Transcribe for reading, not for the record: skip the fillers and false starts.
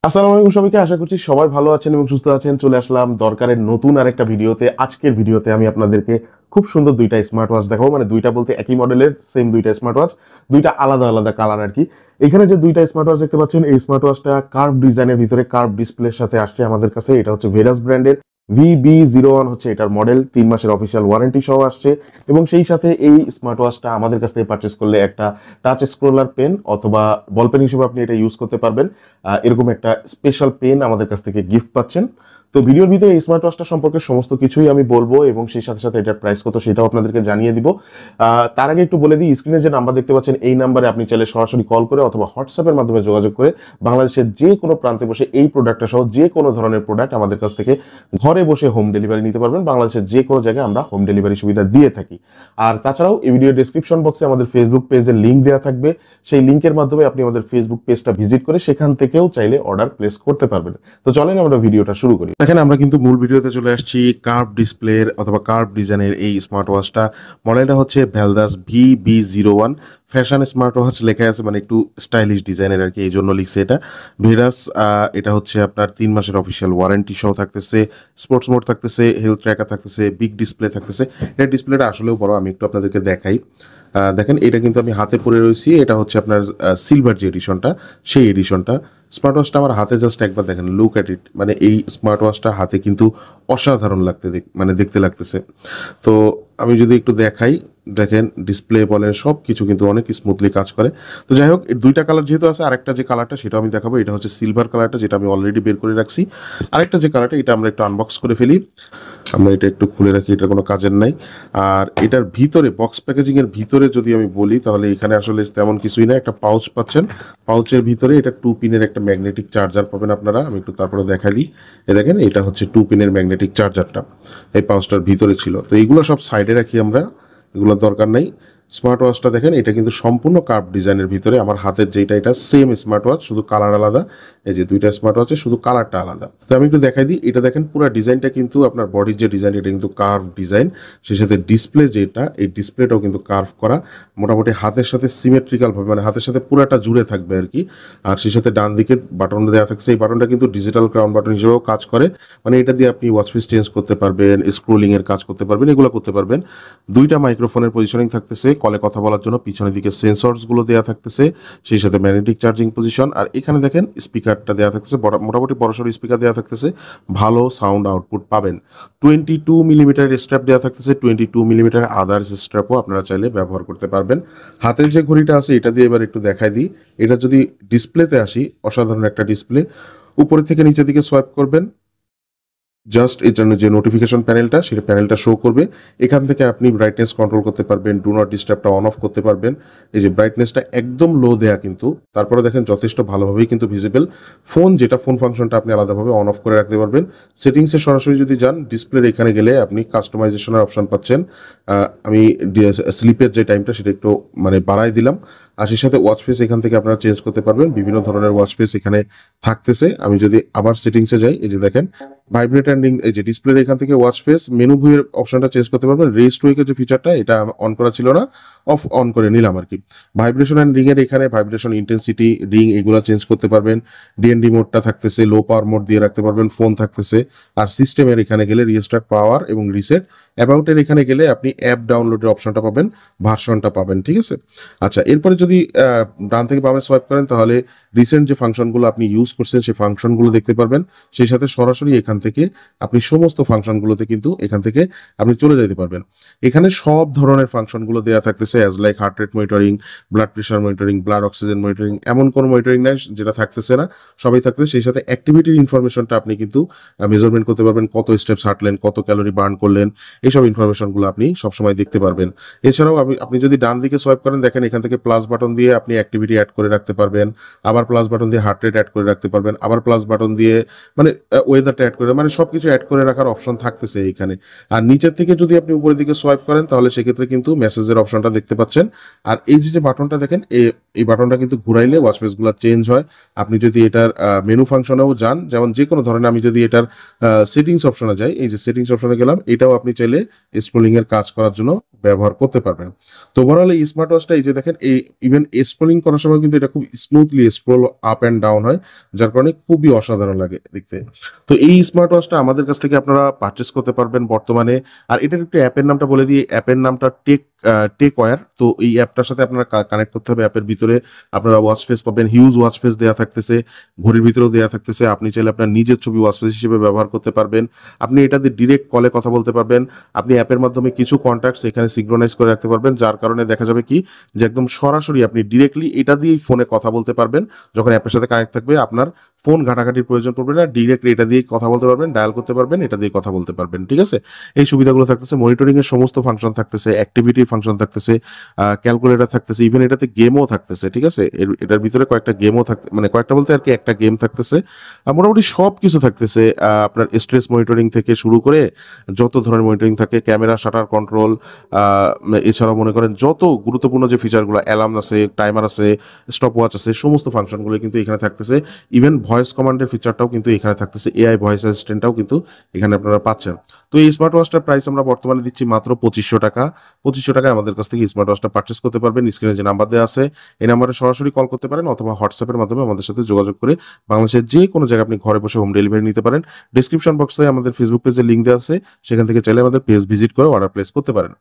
আসসালামু আলাইকুম সবাইকে। আশা করছি সবাই ভালো আছেন এবং সুস্থ আছেন। চলে আসলাম দরকারের নতুন আরেকটা ভিডিওতে। আজকের ভিডিওতে আমি আপনাদেরকে খুব সুন্দর দুইটা স্মার্ট ওয়াচ দেখাবো। মানে দুইটা বলতে একই মডেলের সেম দুইটা স্মার্ট ওয়াচ, দুইটা আলাদা আলাদা কালার আর কি। এখানে যে দুইটা স্মার্ট ওয়াচ দেখতে পাচ্ছেন, এই স্মার্ট ওয়াচটা কার্ভ ডিজাইনের ভিতরে কার্ভ ডিসপ্লের সাথে আসছে আমাদের কাছে। এটা হচ্ছে ভেরাস ব্র্যান্ডের VB01 হচ্ছে এটার মডেল। 3 মাসের অফিসিয়াল ওয়ারেন্টি সহ আসছে এবং সেই সাথে এই স্মার্ট ওয়াচটা আমাদের কাছ থেকে পারচেস করলে একটা টাচ স্ক্রোলার পেন অথবা বল পেন হিসেবে আপনি এটা ইউজ করতে পারবেন। এরকম একটা স্পেশাল পেন আমাদের কাছ থেকে গিফট পাচ্ছেন। তো ভিডিওর ভিতরে এই স্মার্ট ওয়াচটা সম্পর্কে সমস্ত কিছুই আমি বলবো এবং সেই সাথে সাথে এটার প্রাইস কত সেটাও আপনাদেরকে জানিয়ে দিব। তার আগে একটু বলে দিই, স্ক্রিনে যে নাম্বার দেখতে পাচ্ছেন এই নাম্বারে আপনি চাইলে সরাসরি কল করে অথবা হোয়াটসঅ্যাপের মাধ্যমে যোগাযোগ করে বাংলাদেশের যে কোনো প্রান্তে বসে এই প্রোডাক্টটা সহ যে কোনো ধরনের প্রোডাক্ট আমাদের কাছ থেকে ঘরে বসে হোম ডেলিভারি নিতে পারবেন। বাংলাদেশের যে কোনো জায়গায় আমরা হোম ডেলিভারি সুবিধা দিয়ে থাকি। আর তাছাড়াও এই ভিডিও ডেসক্রিপশন বক্সে আমাদের ফেসবুক পেজের লিঙ্ক দেওয়া থাকবে। সেই লিঙ্কের মাধ্যমে আপনি আমাদের ফেসবুক পেজটা ভিজিট করে সেখান থেকেও চাইলে অর্ডার প্লেস করতে পারবেন। তো চলেন আমরা ভিডিওটা শুরু করি। দেখেন, আমরা কিন্তু মূল ভিডিওতে চলে আসছি। কার্ভ ডিসপ্লের অথবা কার্ভ ডিজাইনের এই স্মার্ট ওয়াচটা মডেলটা হচ্ছে ভ্যালদাস VB01 ফ্যাশন স্মার্ট ওয়াচ লেখা আছে, মানে একটু স্টাইলিশ ডিজাইনের আর কি, এই জন্য লিখছে এটা ভেরাস। এটা হচ্ছে আপনার 3 মাসের অফিসিয়াল ওয়ারেন্টি সহ থাকতেছে, স্পোর্টস মোড থাকতেছে, হেলথ ট্র্যাকার থাকতেছে, বিগ ডিসপ্লে থাকতেছে। এটা ডিসপ্লেটা আসলেও বড়, আমি একটু আপনাদেরকে দেখাই। দেখেন, এটা কিন্তু আমি হাতে পরে রয়েছি। এটা হচ্ছে আপনার সিলভার যে এডিশনটা, সেই এডিশনটা। স্মার্ট ওয়াচটা আমার হাতে জাস্ট একবার দেখেন, লুক অ্যাট ইট। মানে এই স্মার্ট ওয়াচটা হাতে কিন্তু অসাধারণ মানে দেখতে লাগতেছে। তো আমি যদি একটু দেখাই, দেখেন ডিসপ্লে বলেন সব কিছু কিন্তু অনেক স্মুথলি কাজ করে। তো যাই হোক, এর দুইটা কালার যেহেতু আছে, আরেকটা যে কালারটা সেটা আমি দেখাবো। এটা হচ্ছে সিলভার কালারটা, যেটা আমি অলরেডি বের করে রাখছি। আরেকটা যে কালারটা, এটা আমরা একটু আনবক্স করে ফেলি। আমরা এটা একটু খুলে রাখি, এটা কোনো কাজের নাই। আর এটার ভিতরে বক্স প্যাকেজিং এর ভিতরে যদি আমি বলি, তাহলে এখানে আসলে তেমন কিছুই না। একটা পাউচ পাচ্ছেন, পাউচের ভিতরে এটা 2 পিনের একটা ম্যাগনেটিক চার্জার পাবেন আপনারা। আমি একটু তারপরে দেখাই দিই। দেখেন, এটা হচ্ছে 2 পিনের ম্যাগনেটিক চার্জারটা এই পাউচটার ভিতরে ছিল। তো এইগুলো সব সাইডে রাখি আমরা, এগুলোর দরকার নাই। স্মার্ট ওয়াচটা দেখেন, এটা কিন্তু সম্পূর্ণ কার্ভ ডিজাইনের ভিতরে। আমার হাতের যেটা, এটা সেম স্মার্ট ওয়াচ, শুধু কালার আলাদা। এই যে দুইটা স্মার্ট ওয়াচে শুধু কালারটা আলাদা। তো আমি একটু দেখাই দিই। এটা দেখেন, পুরো ডিজাইনটা কিন্তু আপনার বডির যে ডিজাইন, এটা কিন্তু কার্ভ ডিজাইন। সেই সাথে ডিসপ্লে যেটা, এই ডিসপ্লেটাও কিন্তু কার্ভ করা। মোটামুটি হাতের সাথে সিমেট্রিক্যাল ভাবে, মানে হাতের সাথে পুরাটা জুড়ে থাকবে আর কি। আর সেই সাথে ডান দিকে বাটন দেওয়া থাকছে, এই বাটনটা কিন্তু ডিজিটাল ক্রাউন বাটন হিসেবেও কাজ করে। মানে এটা দিয়ে আপনি ওয়াচ ফেস চেঞ্জ করতে পারবেন, স্ক্রোলিং এর কাজ করতে পারবেন, এগুলো করতে পারবেন। দুইটা মাইক্রোফোনের পজিশনিং থাকতেছে কলে কথা বলার জন্য, পিছনের দিকে সেন্সরস গুলো দেওয়া থাকতেছে, সেই সাথে ম্যাগনেটিক চার্জিং পজিশন। আর এখানে দেখেন স্পিকারটা দেওয়া থাকতেছে, মোটামুটি বড়সড় স্পিকার দেওয়া থাকতেছে, ভালো সাউন্ড আউটপুট পাবেন। 22 মিলিমিটার স্ট্র্যাপ দেওয়া থাকতেছে, 22 মিলিমিটার আদার্স স্ট্র্যাপও আপনারা চাইলে ব্যবহার করতে পারবেন। হাতের যে ঘড়িটা আছে, এটা দিয়ে এবার একটু দেখাই দিই। এটা যদি ডিসপ্লেতে আসি, অসাধারণ একটা ডিসপ্লে। উপরের থেকে নিচের দিকে সোয়াইপ করবেন, জাস্ট এর জন্য যে নোটিফিকেশন প্যানেলটা, সেটা প্যানেলটা শো করবে। এখান থেকে আপনি ব্রাইটনেস কন্ট্রোল করতে পারবেন, ডু নট ডিস্টার্বটা অন অফ করতে পারবেন। এই যে ব্রাইটনেসটা একদম লো দেয়া কিন্তু, তারপরে দেখেন যথেষ্ট ভালোভাবেই কিন্তু ভিজিবল। ফোন যেটা, ফোন ফাংশনটা আপনি আলাদাভাবে অন অফ করে রাখতে পারবেন। সেটিংসে সরাসরি যদি যান, ডিসপ্লের এখানে গেলে আপনি কাস্টমাইজেশনের অপশন পাচ্ছেন। আমি স্লিপের যে টাইমটা সেটা একটু মানে বাড়াই দিলাম। আর সেই সাথে ওয়াচ ফেস এখান থেকে আপনারা চেঞ্জ করতে পারবেন, বিভিন্ন ধরনের ওয়াচ ফেস এখানে থাকতেছে। আমি যদি আবার সেটিংসে যাই, এই যে দেখেন ভাইব্রেট অ্যান্ড রিং, এই যে ডিসপ্লের এখান থেকে ওয়াচ ফেস মেনু ভিউয়ের অপশনটা চেঞ্জ করতে পারবেন। রেস্ট ওয়েকের যে ফিচারটা, এটা অন করা ছিল না, অন করে নিলাম আর কি। ভাইব্রেশন অ্যান্ড রিং এর এখানে ভাইব্রেশন ইন্টেন্সিটি, রিং, এগুলো চেঞ্জ করতে পারবেন। ডিএনডি মোডটা থাকতেছে, লো পাওয়ার মোড দিয়ে রাখতে পারবেন, ফোন থাকতেছে। আর সিস্টেমের এখানে গেলে রিস্টার্ট পাওয়ার এবং রিসেট। অ্যাবাউটের এখানে গেলে আপনি অ্যাপ ডাউনলোডের অপশনটা পাবেন, ভার্সনটা পাবেন, ঠিক আছে। আচ্ছা, এরপরে যদি ডান থেকে বামে সোয়াইপ করেন, তাহলে রিসেন্ট যে ফাংশনগুলো আপনি ইউজ করছেন সেই ফাংশনগুলো দেখতে পারবেন। সেই সাথে সরাসরি এখান থেকে আপনি সমস্ত ফাংশনগুলোতে কিন্তু এখান থেকে আপনি চলে যেতে পারবেন। এখানে সব ধরনের ফাংশনগুলো দেওয়া থাকতেছে, as like heart rate monitoring, blood pressure monitoring, blood oxygen monitoring. এমন কোনো মনিটরিং নাই যেটা থাকতেছে না, সবাই থাকতেছে। সেই সাথে অ্যাক্টিভিটির ইনফরমেশনটা আপনি কিন্তু মেজারমেন্ট করতে পারবেন, কত স্টেপস হাঁটলেন, কত ক্যালোরি বার্ন করলেন, এইসব ইনফরমেশনগুলো আপনি সবসময় দেখতে পারবেন। এছাড়াও আপনি যদি ডান দিকে সোয়াইপ করেন, দেখেন এখান থেকে প্লাস বাটন দিয়ে আপনি অ্যাক্টিভিটি অ্যাড করে রাখতে পারবেন, আবার প্লাস বাটন দিয়ে হার্ট রেট অ্যাড করে রাখতে পারবেন, আবার প্লাস বাটন দিয়ে মানে ওয়েদারটা অ্যাড করে, মানে সবকিছু অ্যাড করে রাখার অপশন থাকতেছে এইখানে। আর নিচের থেকে যদি আপনি উপরের দিকে সোয়াইপ করেন, তাহলে সেক্ষেত্রে কিন্তু মেসেজের অপশনটা দেখতে পাচ্ছেন। আর এই যে বাটনটা দেখেন, এই বাটনটা কিন্তু ঘুরাইলে ওয়াচফেস গুলো চেঞ্জ হয়। আপনি যদি এটার মেনু ফাংশনেও যান, যেমন যে কোনো ধরনের, আমি যদি এটার সেটিংস অপশনে যাই, এই যে সেটিংস অপশনে গেলাম, এটাও আপনি চাইলে স্ক্রোলিং এর কাজ করার জন্য ব্যবহার করতে পারবেন। তো ওভারঅল এই স্মার্ট ওয়াচটা, এই যে দেখেন, এই ইভেন স্ক্রলিং করার সময় কিন্তু এটা খুব smoothly scroll up and down হয়, যার কারণে খুবই অসাধারণ লাগে দেখতে। তো এই স্মার্ট ওয়াচটা আমাদের কাছ থেকে আপনারা পারচেস করতে পারবেন বর্তমানে। আর এটার একটু অ্যাপের নামটা বলে দিই, অ্যাপের নামটা টেক ওয়্যার। তো এই অ্যাপটার সাথে আপনারা কানেক্ট করতে হবে। অ্যাপের ভিতরে আপনারা ওয়াচ ফেস পাবেন, হিউজ ওয়াচ ফেস দেওয়া থাকতেছে, ঘড়ির ভিতরেও দেওয়া থাকতেছে। আপনি চাইলে আপনার নিজের ছবি ওয়াচ ফেস হিসেবে ব্যবহার করতে পারবেন। আপনি এটা দিয়ে ডিরেক্ট কলে কথা বলতে পারবেন। আপনি অ্যাপের মাধ্যমে কিছু কন্ট্যাক্টস এখানে সিঙ্ক্রোনাইজ করে রাখতে পারবেন, যার কারণে দেখা যাবে কি যে একদম সরাসরি আপনি ডিরেক্টলি এটা দিয়েই ফোনে কথা বলতে পারবেন। যখন অ্যাপের সাথে কানেক্ট থাকবে আপনার ফোন ঘাটাঘাটির প্রয়োজন পড়বে না, ডিরেক্টলি এটা দিয়ে কথা বলতে পারবেন, ডায়াল করতে পারবেন, এটা দিয়ে কথা বলতে পারবেন। ঠিক আছে, এই সুবিধাগুলো থাকতেছে। মনিটরিং এর সমস্ত ফাংশন থাকতেছে, অ্যাক্টিভিটি ফাংশন থাকতেছে, ক্যালকুলেটর থাকতেছে, ইভেন এটাতে গেমও থাকতেছে। ঠিক আছে, এটার ভিতরে কয়েকটা গেমও থাকতে, মানে কয়েকটা বলতে আর কি একটা গেম থাকতেছে। মোটামুটি সব কিছু থাকতেছে। আপনার স্ট্রেস মনিটরিং থেকে শুরু করে যত ধরনের মনিটরিং থাকে, ক্যামেরা শাটার কন্ট্রোল, এছাড়াও মনে করেন যত গুরুত্বপূর্ণ যে ফিচারগুলো, অ্যালার্ম আছে, টাইমার আছে, স্টপ ওয়াচ আছে, সমস্ত ফাংশনগুলো কিন্তু এখানে থাকতেছে। ইভেন ভয়েস কমান্ডের ফিচারটাও কিন্তু এখানে থাকতেছে, এআই ভয়েস অ্যাসিস্ট্যান্টটাও কিন্তু এখানে আপনারা পাচ্ছেন। তো এই স্মার্ট ওয়াচটার প্রাইস আমরা বর্তমানে দিচ্ছি মাত্র 2500 টাকা। 2500 টাকায় আমাদের কাছ থেকে স্মার্ট ওয়াচটা পারচেস করতে পারবেন। স্ক্রিনে যে নাম্বার দেওয়া আছে এই নাম্বারে সরাসরি কল করতে পারেন, অথবা হোয়াটসঅ্যাপের মাধ্যমে আমাদের সাথে যোগাযোগ করে বাংলাদেশের যে কোনো জায়গায় আপনি ঘরে বসে হোম ডেলিভারি নিতে পারেন। ডিসক্রিপশন বক্সে আমাদের ফেসবুক পেজের লিঙ্ক দেওয়া আছে, সেখান থেকে চাইলে আমাদের পেজ ভিজিট করে অর্ডার প্লেস করতে পারেন।